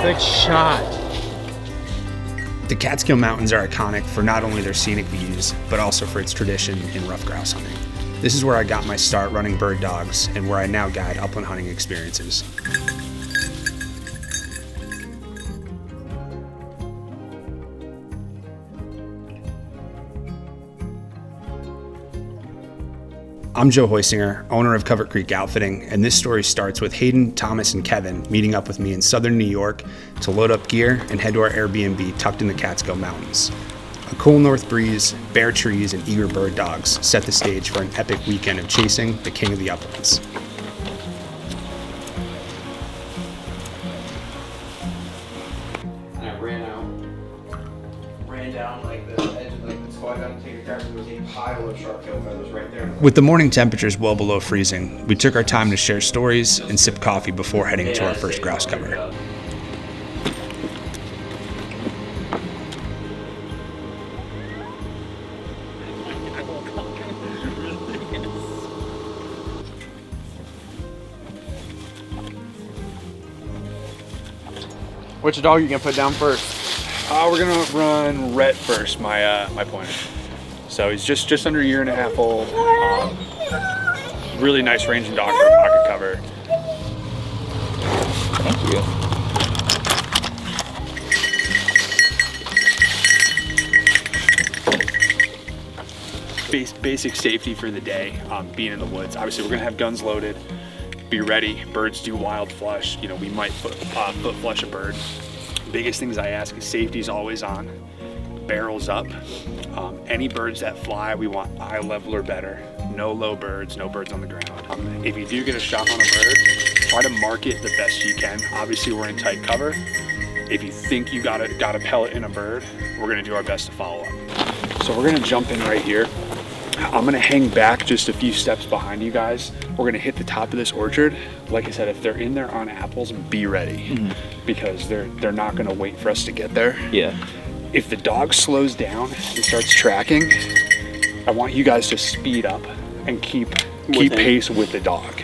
Good shot. The Catskill Mountains are iconic for not only their scenic views, but also for its tradition in rough grouse hunting. This is where I got my start running bird dogs and where I now guide upland hunting experiences. I'm Joe Heusinger, owner of Covert Creek Outfitting, and this story starts with Hayden, Thomas, and Kevin meeting up with me in southern New York to load up gear and head to our Airbnb tucked in the Catskill Mountains. A cool north breeze, bare trees, and eager bird dogs set the stage for an epic weekend of chasing the king of the uplands. And I ran down like the edge of like the squad gun to take a grab, and there was a pile of sharp-tailed feathers right there. With the morning temperatures well below freezing, we took our time to share stories and sip coffee before heading to our first grouse cover. Which dog you gonna put down first? We're gonna run Rhett first, my pointer. So he's just under a year and a half old. Really nice ranging dog for a pocket cover. Thank you. Basic safety for the day, being in the woods. Obviously, we're gonna have guns loaded. Be ready. Birds do wild flush. You know, we might foot flush a bird. Biggest things I ask is safety is always on. Barrels up. Any birds that fly, we want eye level or better. No low birds, no birds on the ground. If you do get a shot on a bird, try to mark it the best you can. Obviously, we're in tight cover. If you think you got a pellet in a bird, we're gonna do our best to follow up. So we're gonna jump in right here. I'm gonna hang back just a few steps behind you guys. We're gonna hit the top of this orchard. Like I said, if they're in there on apples, be ready, because they're not gonna wait for us to get there. Yeah. If the dog slows down and starts tracking, I want you guys to speed up and keep pace with the dog.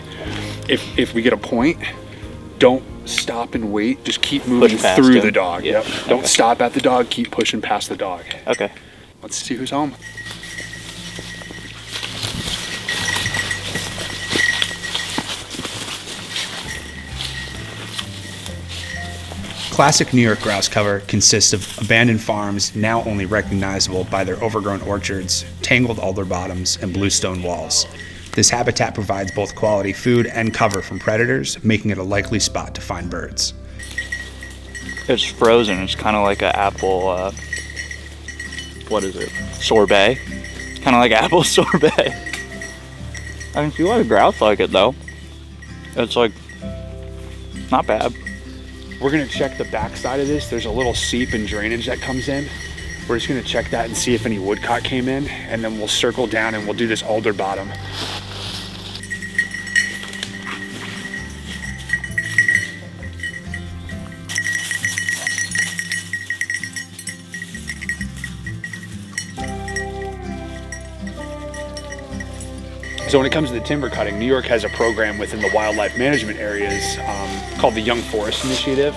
If we get a point, don't stop and wait. Just keep moving through the dog. Yeah. Yep. Don't stop at the dog. Keep pushing past the dog. Okay. Let's see who's home. Classic New York grouse cover consists of abandoned farms now only recognizable by their overgrown orchards, tangled alder bottoms, and bluestone walls. This habitat provides both quality food and cover from predators, making it a likely spot to find birds. It's frozen. It's kind of like an apple, what is it? Sorbet. Kind of like apple sorbet. I can see why the grouse like it though. It's like, not bad. We're gonna check the backside of this. There's a little seep and drainage that comes in. We're just gonna check that and see if any woodcock came in, and then we'll circle down and we'll do this alder bottom. So when it comes to the timber cutting, New York has a program within the wildlife management areas called the Young Forest Initiative.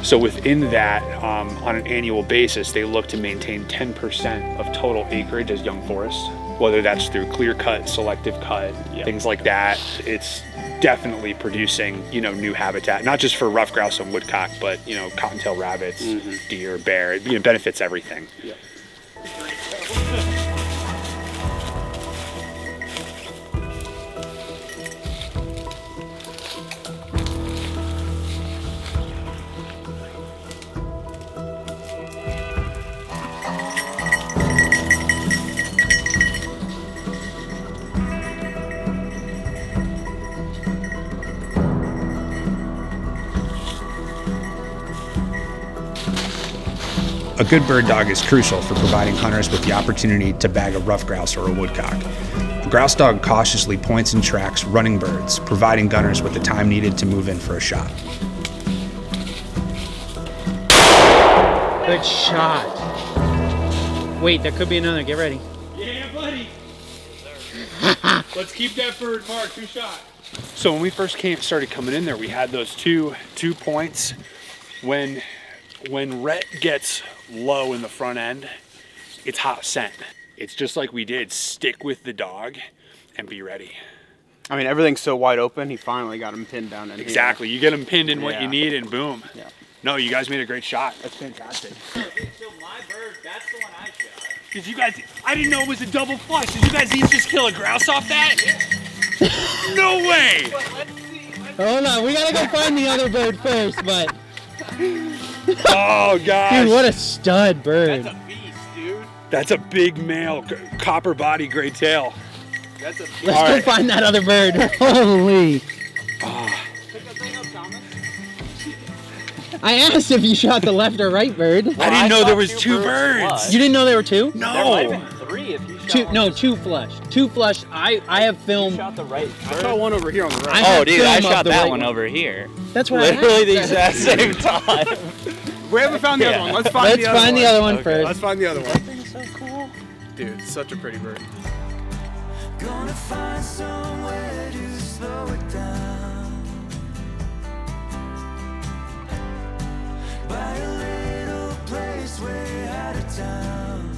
So within that, on an annual basis, they look to maintain 10% of total acreage as young forest, whether that's through clear cut, selective cut, things like that. It's definitely producing, new habitat, not just for rough grouse and woodcock, but, cottontail rabbits, deer, bear. It benefits everything. Yep. A good bird dog is crucial for providing hunters with the opportunity to bag a rough grouse or a woodcock. A grouse dog cautiously points and tracks running birds, providing gunners with the time needed to move in for a shot. Good shot. Wait, there could be another. Get ready. Yeah, buddy. Let's keep that bird marked. 2 shot. So when we first started coming in there, we had those two points When Rhett gets low in the front end, it's hot scent. It's just like we did, stick with the dog and be ready. I mean, everything's so wide open, he finally got him pinned down in here. Exactly, you get him pinned in what Yeah. you need and boom. Yeah. No, you guys made a great shot. That's fantastic. So my bird, that's the one I shot. Did you guys, I didn't know it was a double flush. Did you guys each just kill a grouse off that? No way! Hold on, we gotta go find the other bird first, but Oh gosh. dude, what a stud bird. That's a beast, dude. That's a big male, copper body, gray tail. That's a beast. Let's All go right. find that other bird. Holy. I asked if you shot the left or right bird. I didn't know there was two birds. You didn't know there were two? There might have No. been 3 if you shot Two, one. no, two flush. Two flush. I have You film. shot the right I bird. saw one over here on the right. I have Oh, dude, I film of shot the that right one over here. That's what I Literally the asked. exact same time. We haven't found the Yeah. other one. Let's find Let's the other find one. the other one Okay. first. Let's find the other one. Thing's so cool. Dude, such a pretty bird. Gonna find somewhere to slow it down. By a little place way out of town.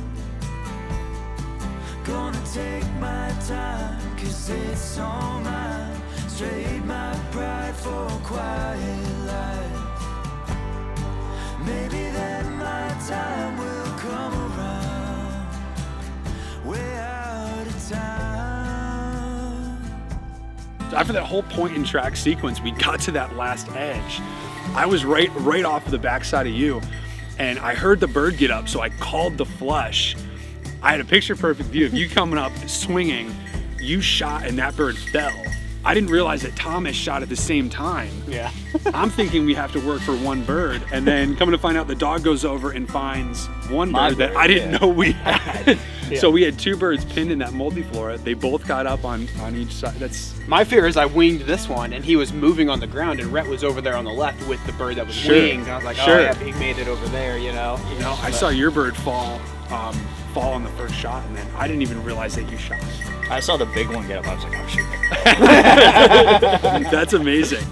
Gonna take my time, 'cause it's all mine. Trade my pride for a quiet life. Maybe then my time will come around. Way out of town. After that whole point and track sequence, we got to that last edge. I was right off of the backside of you, and I heard the bird get up, so I called the flush. I had a picture perfect view of you coming up, swinging. You shot, and that bird fell. I didn't realize that Thomas shot at the same time. Yeah. I'm thinking we have to work for one bird, and then coming to find out the dog goes over and finds one My bird that bird, I didn't yeah. know we had. So we had 2 birds pinned in that multiflora. They both got up on each side. That's My fear is I winged this one and he was moving on the ground and Rhett was over there on the left with the bird that was Sure. winged. And I was like, Sure. oh yeah, he made it over there, you know. I saw your bird fall on the first shot, and then I didn't even realize that you shot. I saw the big one get up. I was like, oh shoot. That's amazing.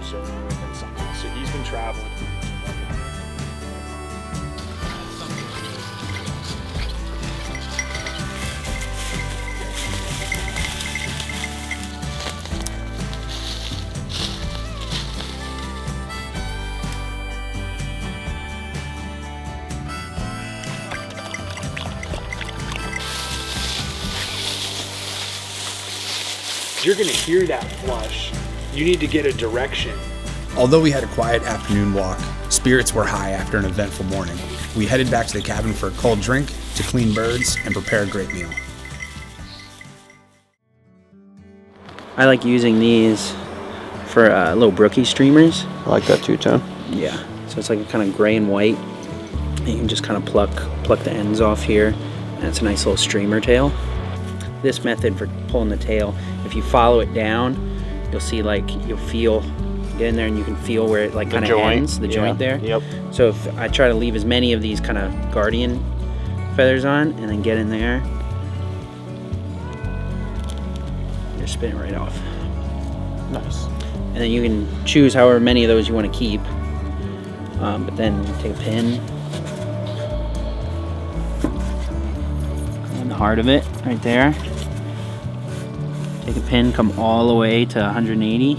So he's been traveling. You're gonna hear that flush. You need to get a direction. Although we had a quiet afternoon walk, spirits were high after an eventful morning. We headed back to the cabin for a cold drink, to clean birds, and prepare a great meal. I like using these for little brookie streamers. I like that two-tone. Yeah. So it's like a kind of gray and white. And you can just kind of pluck the ends off here. And it's a nice little streamer tail. This method for pulling the tail, if you follow it down, you'll see like, you'll feel, get in there and you can feel where it like kind of ends, the joint there. Yep. So if I try to leave as many of these kind of guardian feathers on and then get in there, you're spinning right off. Nice. And then you can choose however many of those you want to keep. But then take a pin on the heart of it right there. Take a pin, come all the way to 180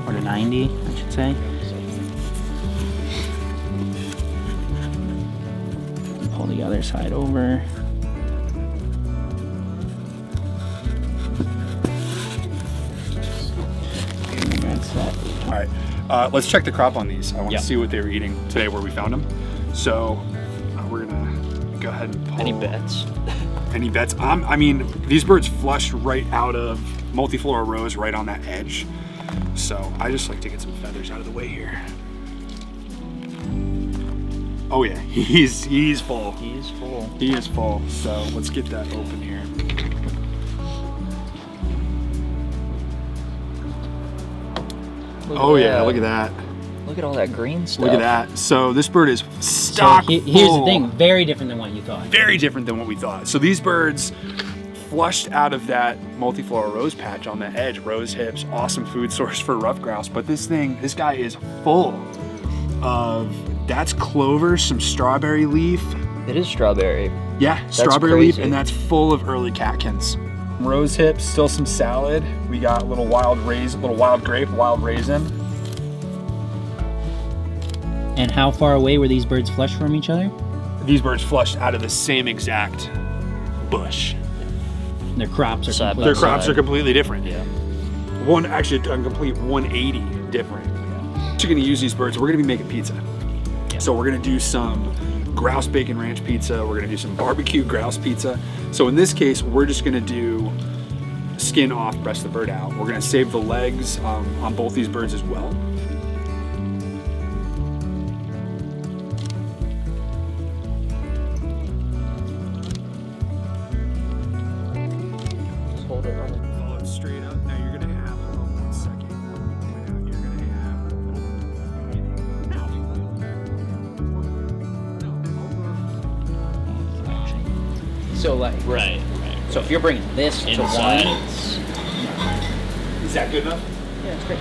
or to 90, I should say. And pull the other side over. And that's that. All right, let's check the crop on these. I want to see what they were eating today where we found them. So we're gonna go ahead and pull. Any bets? Any bets? I mean, these birds flushed right out of multiflora rows right on that edge. So I just like to get some feathers out of the way here. Oh yeah, he's full. He is full. He is full. So let's get that open here. Oh yeah, look at that. Look at all that green stuff. Look at that. So this bird is So stock here's full. the thing, very different than what you thought. Very different than what we thought. So these birds flushed out of that multiflora rose patch on the edge, rose hips, awesome food source for rough grouse. But this guy is full of, that's clover, some strawberry leaf. It is strawberry. Yeah, strawberry leaf, crazy. and that's full of early catkins. Rose hips, still some salad. We got a little wild grape, wild raisin. And how far away were these birds flushed from each other? These birds flushed out of the same exact bush. Their crops are Side by Their completely crops are completely different. Yeah. Actually a complete 180 different. We're gonna use these birds, we're gonna be making pizza. So we're gonna do some grouse bacon ranch pizza, we're gonna do some barbecue grouse pizza. So in this case, we're just gonna do skin off, breast the bird out. We're gonna save the legs on both these birds as well. Hold it on. Follow it straight up. Now you're gonna have, hold on 1 second. Point out, you're gonna have. So like, Right. so if you're bringing this to Inside. one, Is that good enough? yeah, it's great.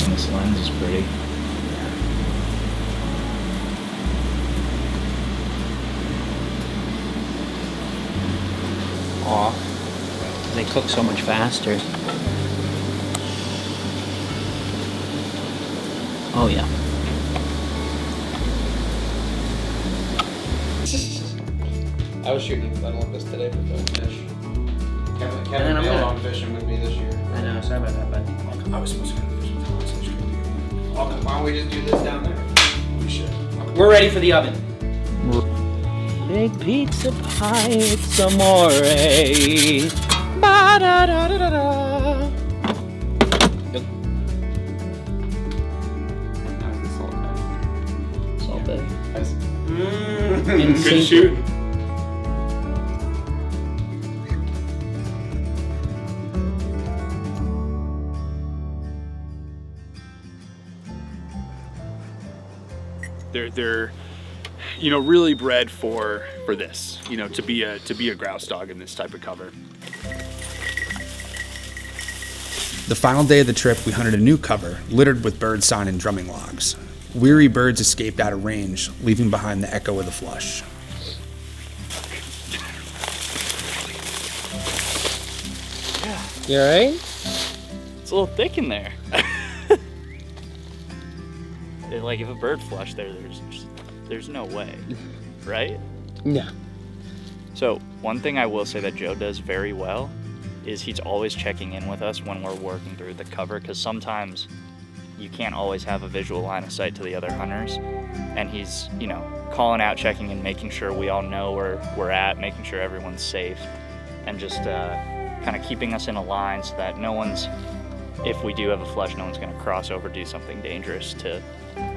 This lens is pretty. Aw, they cook so much faster. Oh yeah. I was shooting Glen Olympus today for film fish. Kevin then I'm bailed gonna- on fishing with me this year. I know. Sorry about that, bud. I was supposed to go to fishing Thomas. I should do. Why don't we just do this down there? We should. We're ready for the oven. Big pizza pie, it's amore. Ba-da-da-da-da-da. Salt Bay. In Good sync. shooting. They're really bred for this, to be a grouse dog in this type of cover. The final day of the trip, we hunted a new cover littered with bird sign and drumming logs. Weary birds escaped out of range, leaving behind the echo of the flush. You alright? It's a little thick in there. Like if a bird flushed there, there's no way, right? No. So one thing I will say that Joe does very well is he's always checking in with us when we're working through the cover, because sometimes you can't always have a visual line of sight to the other hunters, and he's calling out, checking in, making sure we all know where we're at, making sure everyone's safe, and just kind of keeping us in a line so that no one's, if we do have a flush, no one's going to cross over, do something dangerous to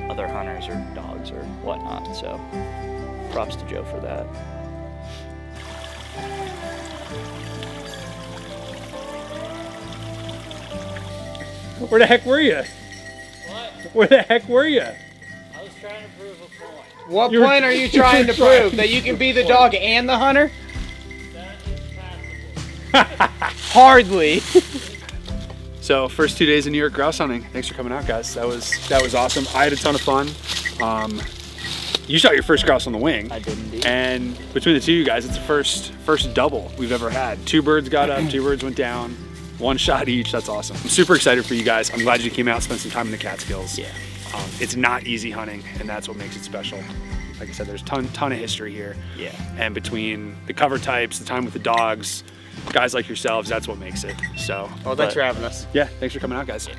other hunters or dogs or whatnot. So props to Joe for that. Where the heck were you? What? Where the heck were you? I was trying to prove a point. What You're- point are you trying to you're prove? That you can be the dog and the hunter? That is passable. Hardly. So first 2 days of New York grouse hunting. Thanks for coming out, guys. That was awesome. I had a ton of fun. You shot your first grouse on the wing. I did indeed. And between the two of you guys, it's the first double we've ever had. 2 birds got up, 2 birds went down, 1 shot each. That's awesome. I'm super excited for you guys. I'm glad you came out, spent some time in the Catskills. Yeah. It's not easy hunting, and that's what makes it special. Like I said, there's a ton of history here. Yeah. And between the cover types, the time with the dogs, guys like yourselves, that's what makes it. So, Well, thanks for having us. yeah, thanks for coming out, guys. Yeah.